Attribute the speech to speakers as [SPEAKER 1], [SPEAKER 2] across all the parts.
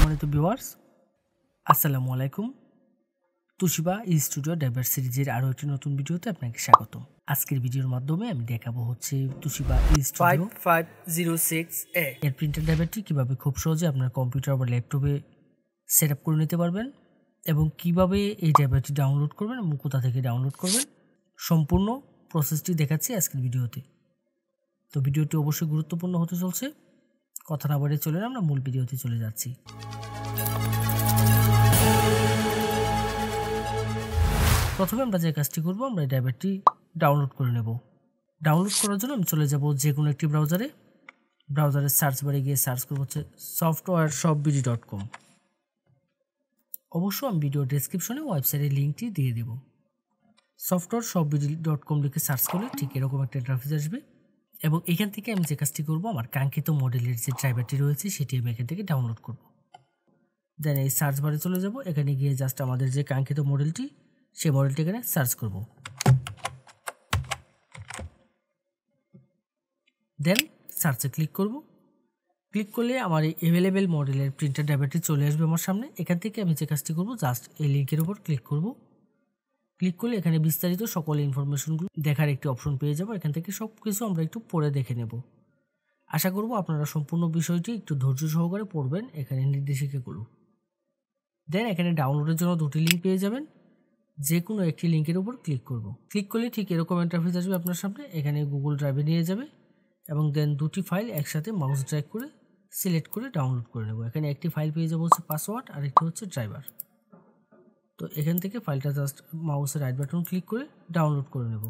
[SPEAKER 1] সম্মানিত ভিউয়ার্স, আসসালামু আলাইকুম। তুশিবা স্টুডিও ড্রাইভার সিরিজের আরও একটি নতুন ভিডিওতে আপনাকে স্বাগত। আজকের ভিডিওর মাধ্যমে আমি দেখাবো হচ্ছে তুশিবা স্টুডিও
[SPEAKER 2] 5506A
[SPEAKER 1] এর প্রিন্টার ড্রাইভারটি কীভাবে খুব সহজে আপনার কম্পিউটার বা ল্যাপটপে সেট আপ করে নিতে পারবেন এবং কিভাবে এই ড্রাইভারটি ডাউনলোড করবেন এবং কোথা থেকে ডাউনলোড করবেন, সম্পূর্ণ প্রসেসটি দেখাচ্ছি আজকের ভিডিওতে। তো ভিডিওটি অবশ্যই গুরুত্বপূর্ণ হতে চলছে। কথা না বাড়িয়ে চলে আমরা মূল ভিডিওতে চলে যাচ্ছি। প্রথমে আমরা যে কাজটি করব, আমরা এই ড্রাইভারটি ডাউনলোড করে নেব। ডাউনলোড করার জন্য আমি চলে যাব যে কোনো একটি ব্রাউজারের সার্চ বারে গিয়ে সার্চ করব হচ্ছে softwareshopbd.com। অবশ্য আমি ভিডিও ডেসক্রিপশনে ওয়েবসাইটের লিঙ্কটি দিয়ে দেব। softwareshopbd.com লিখে সার্চ করলে ঠিক এরকম একটা ইন্টারফেস আসবে এবং এখান থেকে আমি যে কাজটি করব, আমার কাঙ্ক্ষিত মডেলের যে ড্রাইভারটি রয়েছে সেটি আমি এখান থেকে ডাউনলোড করব। দেন এই সার্চ বারে চলে যাব, এখানে গিয়ে জাস্ট আমাদের যে কাঙ্ক্ষিত মডেলটি সেই মডেলটি এখানে সার্চ করব। দেন সার্চে ক্লিক করব। ক্লিক করলে আমার এই অ্যাভেলেবেল মডেলের প্রিন্টার ড্রাইভারটি চলে আসবে আমার সামনে। এখান থেকে আমি যে কাজটি করব, জাস্ট এই লিঙ্কের উপর ক্লিক করব। ক্লিক করলে এখানে বিস্তারিত সকল ইনফরমেশনগুলো দেখার একটি অপশন পেয়ে যাব। এখান থেকে সব কিছু আমরা একটু পড়ে দেখে নেব। আশা করব আপনারা সম্পূর্ণ বিষয়টি একটু ধৈর্য সহকারে পড়বেন এখানে নির্দেশিকাগুলো। দেন এখানে ডাউনলোডের জন্য দুটি লিঙ্ক পেয়ে যাবেন। যে কোনো একটি লিঙ্কের উপর ক্লিক করব। ক্লিক করলে ঠিক এরকম ইন্টারফেস আসবে আপনার সামনে। এখানে গুগল ড্রাইভে নিয়ে যাবে এবং দেন দুটি ফাইল একসাথে মাউস ড্র্যাগ করে সিলেক্ট করে ডাউনলোড করে নেব। এখানে একটি ফাইল পেয়ে যাবো হচ্ছে পাসওয়ার্ড আর একটি হচ্ছে ড্রাইভার। তো এখান থেকে ফাইলটা জাস্ট মাউসের রাইট বাটন ক্লিক করে ডাউনলোড করে নেব।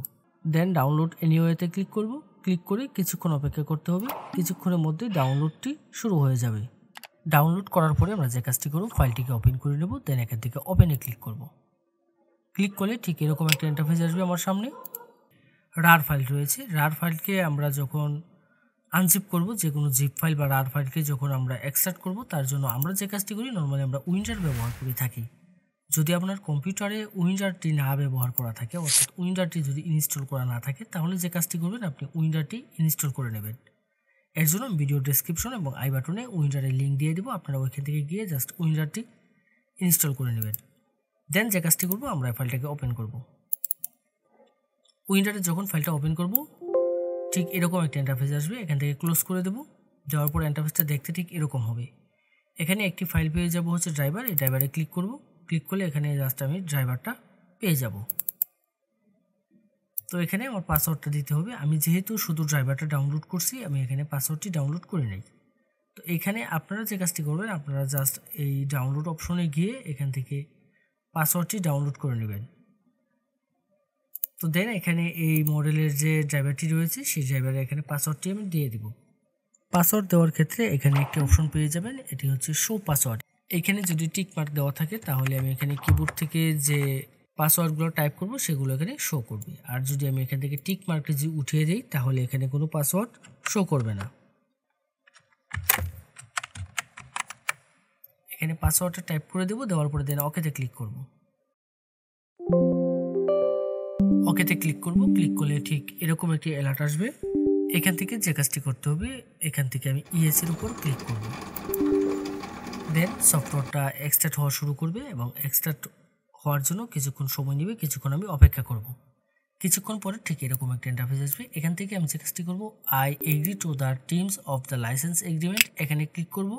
[SPEAKER 1] দেন ডাউনলোড এনিওয়েতে ক্লিক করব। ক্লিক করে কিছুক্ষণ অপেক্ষা করতে হবে। কিছুক্ষণের মধ্যে ডাউনলোডটি শুরু হয়ে যাবে। ডাউনলোড করার পরে আমরা যে কাজটি করব, ফাইলটিকে ওপেন করে নেব। দেন এখান থেকে ওপেনে ক্লিক করব। ক্লিক করলে ঠিক এরকম একটা ইন্টারফেস আসবে আমার সামনে। রার ফাইল রয়েছে। রার ফাইলকে আমরা যখন আনজিপ করব, যে কোনো জিপ ফাইল বা রার ফাইলকে যখন আমরা এক্সট্রাক্ট করব, তার জন্য আমরা যে কাজটি করি, নর্মালি আমরা উইন্ডার ব্যবহার করে থাকি। যদি আপনার কম্পিউটারে উইন্ডারটি না ব্যবহার করা থাকে, অর্থাৎ উইন্ডারটি যদি ইনস্টল করা না থাকে, তাহলে যে কাজটি করবেন, আপনি উইন্ডারটি ইনস্টল করে নেবেন। এর জন্য ভিডিও ডেসক্রিপশন এবং আই বাটনে উইন্ডারের লিঙ্ক দিয়ে দেবো। আপনারা ওইখান থেকে গিয়ে জাস্ট উইন্ডারটি ইনস্টল করে নেবেন। দেন যে কাজটি করব, আমরা ফাইলটাকে ওপেন করব। উইন্ডারে যখন ফাইলটা ওপেন করব, ঠিক এরকম একটা ইন্টারফেস আসবে। এখান থেকে ক্লোজ করে দেব। দেওয়ার পর ইন্টারফেসটা দেখতে ঠিক এরকম হবে। এখানে একটি ফাইল পেয়ে যাব হচ্ছে ড্রাইভার। এই ড্রাইভারে ক্লিক করব। ক্লিক করলে এখানে জাস্ট আমি ড্রাইভারটা পেয়ে যাব। তো এখানে আমার পাসওয়ার্ডটা দিতে হবে। আমি যেহেতু শুধু ড্রাইভারটা ডাউনলোড করছি, আমি এখানে পাসওয়ার্ডটি ডাউনলোড করে নেই। তো এখানে আপনারা যে কাজটি করবেন, আপনারা জাস্ট এই ডাউনলোড অপশনে গিয়ে এখান থেকে পাসওয়ার্ডটি ডাউনলোড করে নেবেন। তো দেন এখানে এই মডেলের যে ড্রাইভারটি রয়েছে, সেই ড্রাইভারে এখানে পাসওয়ার্ডটি আমি দিয়ে দিব। পাসওয়ার্ড দেওয়ার ক্ষেত্রে এখানে একটি অপশন পেয়ে যাবেন, এটি হচ্ছে শো পাসওয়ার্ড। এখানে যদি টিক মার্ক দেওয়া থাকে, তাহলে আমি এখানে কিবোর্ড থেকে যে পাসওয়ার্ডগুলো টাইপ করব সেগুলো এখানে শো করবে। আর যদি আমি এখান থেকে টিক মার্কটি যদি উঠিয়ে দিই, তাহলে এখানে কোনো পাসওয়ার্ড শো করবে না। এখানে পাসওয়ার্ডটা টাইপ করে দেবো। দেওয়ার পরে দেন ওকেতে ক্লিক করব। ওকেতে ক্লিক করব। ক্লিক করলে ঠিক এরকম একটি অ্যালার্ট আসবে। এখান থেকে যে কাজটি করতে হবে, এখান থেকে আমি ইএস এর উপর ক্লিক করব। দেন সফটওয়্যারটা এক্সট্রাক্ট হওয়া শুরু করবে এবং এক্সট্রাক্ট হওয়ার জন্য কিছুক্ষণ সময় নেবে। কিছুক্ষণ আমি অপেক্ষা করব। কিছুক্ষণ পরে ঠিক এরকম একটা ইন্টারফেস আসবে। এখান থেকে আমি যে কাজটি করব, I agree to the terms of the licence agreement, এখানে ক্লিক করব।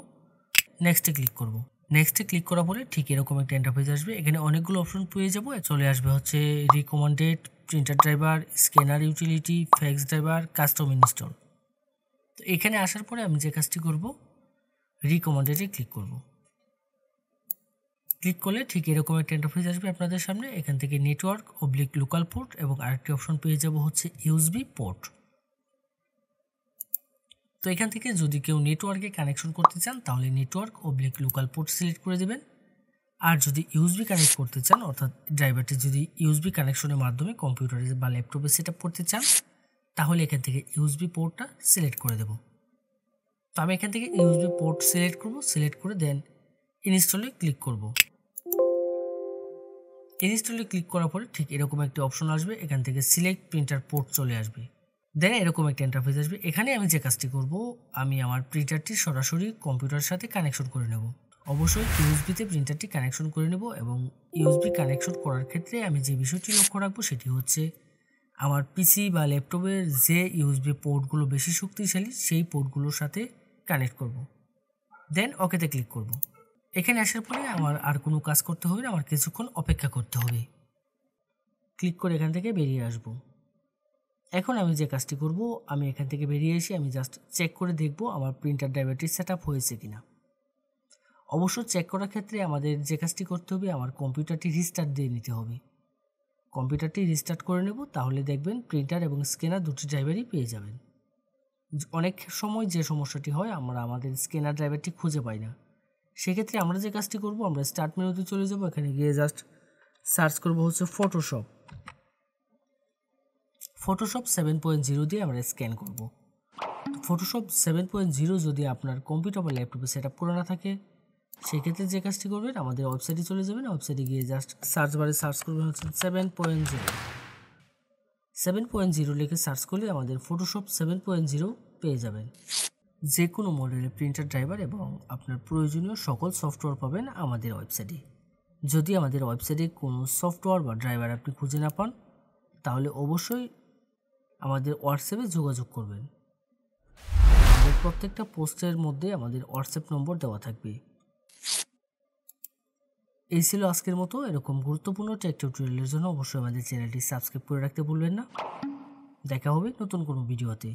[SPEAKER 1] নেক্সটে ক্লিক করব। নেক্সটে ক্লিক করার পরে ঠিক এরকম একটা ইন্টারফেস আসবে। এখানে অনেকগুলো অপশন পেয়ে যাব। চলে আসবে হচ্ছে recommended, printer driver, scanner utility, fax driver, custom install. তো এখানে আসার পরে আমি যে কাজটি করব, রিকমেন্ডেডে ক্লিক করব। ক্লিক করলে ঠিক এরকম একটা ইন্টারফেস আসবে আপনাদের সামনে। এখান থেকে নেটওয়ার্ক লোকাল পোর্ট এবং আরেকটি অপশন পেয়ে যাব হচ্ছে ইউএসবি পোর্ট। তো এখান থেকে যদি কেউ নেটওয়ার্কে কানেকশন করতে চান, তাহলে নেটওয়ার্ক লোকাল পোর্ট সিলেক্ট করে দেবেন। আর যদি ইউএসবি কানেক্ট করতে চান, অর্থাৎ ড্রাইভারটি যদি ইউএসবি কানেকশনের মাধ্যমে কম্পিউটারে বা ল্যাপটপে সেট আপ করতে চান, তাহলে এখান থেকে ইউএসবি পোর্টটা সিলেক্ট করে দেব। তো আমি এখান থেকে ইউএসবি পোর্ট সিলেক্ট করব। সিলেক্ট করে দেন ইনস্টলে ক্লিক করব। ইনস্টলে ক্লিক করার পরে ঠিক এরকম একটি অপশন আসবে। এখান থেকে সিলেক্ট প্রিন্টার পোর্ট চলে আসবে। দেন এরকম একটা ইন্টারফেস আসবে। এখানে আমি যে কাজটি করব, আমি আমার প্রিন্টারটি সরাসরি কম্পিউটারের সাথে কানেকশন করে নেব। অবশ্যই ইউএসবিতে প্রিন্টারটি কানেকশন করে নেব এবং ইউএসবি কানেকশন করার ক্ষেত্রে আমি যে বিষয়টি লক্ষ্য রাখবো সেটি হচ্ছে আমার পিসি বা ল্যাপটপের যে ইউএসবি পোর্টগুলো বেশি শক্তিশালী সেই পোর্টগুলোর সাথে কানেক্ট করব। দেন ওকেতে ক্লিক করব। এখানে আসার পরে আমার আর কোনো কাজ করতে হবে না, আমার কিছুক্ষণ অপেক্ষা করতে হবে। ক্লিক করে এখান থেকে বেরিয়ে আসব। এখন আমি যে কাজটি করব, আমি এখান থেকে বেরিয়ে এসে আমি জাস্ট চেক করে দেখব আমার প্রিন্টার ড্রাইভারটি সেট আপ হয়েছে কিনা। অবশ্য চেক করার ক্ষেত্রে আমাদের যে কাজটি করতে হবে, আমার কম্পিউটারটি রিস্টার্ট দিয়ে নিতে হবে। কম্পিউটারটি রিস্টার্ট করে নেব, তাহলে দেখবেন প্রিন্টার এবং স্ক্যানার দুটি ড্রাইভারই পেয়ে যাবেন। অনেক সময় যে সমস্যাটি হয়, আমরা আমাদের স্ক্যানার ড্রাইভারটি খুঁজে পাই না। সেক্ষেত্রে আমরা যে কাজটি করব, আমরা স্টার্ট মেনুতে চলে যাব, এখানে গিয়ে জাস্ট সার্চ করব হচ্ছে ফটোশপ 7.0 দিয়ে আমরা স্ক্যান করব। ফটোশপ 7.0 যদি আপনার কম্পিউটার বা ল্যাপটপে সেট আপ করা না থাকে, সেক্ষেত্রে যে কাজটি করবেন, আমাদের ওয়েবসাইটে চলে যাবেন। ওয়েবসাইটে গিয়ে জাস্ট সার্চ বারে সার্চ করবেন হচ্ছে 7.0 লিখে সার্চ করলে আমাদের ফটোশপ 7.0 পেয়ে যাবেন। যে কোনো মডেলের প্রিন্টার ড্রাইভার এবং আপনার প্রয়োজনীয় সকল সফটওয়্যার পাবেন আমাদের ওয়েবসাইটে। যদি আমাদের ওয়েবসাইটে কোনো সফটওয়্যার বা ড্রাইভার আপনি খুঁজে না পান, তাহলে অবশ্যই আমাদের হোয়াটসঅ্যাপে যোগাযোগ করবেন। আমাদের প্রত্যেকটা পোস্টের মধ্যে আমাদের হোয়াটসঅ্যাপ নম্বর দেওয়া থাকবে। এই ছিল আজকের মতো। এরকম গুরুত্বপূর্ণ টেক টিউটোরিয়ালের জন্য অবশ্যই আমাদের চ্যানেলটি সাবস্ক্রাইব করে রাখতে ভুলবেন না। দেখা হবে নতুন কোনো ভিডিওতে।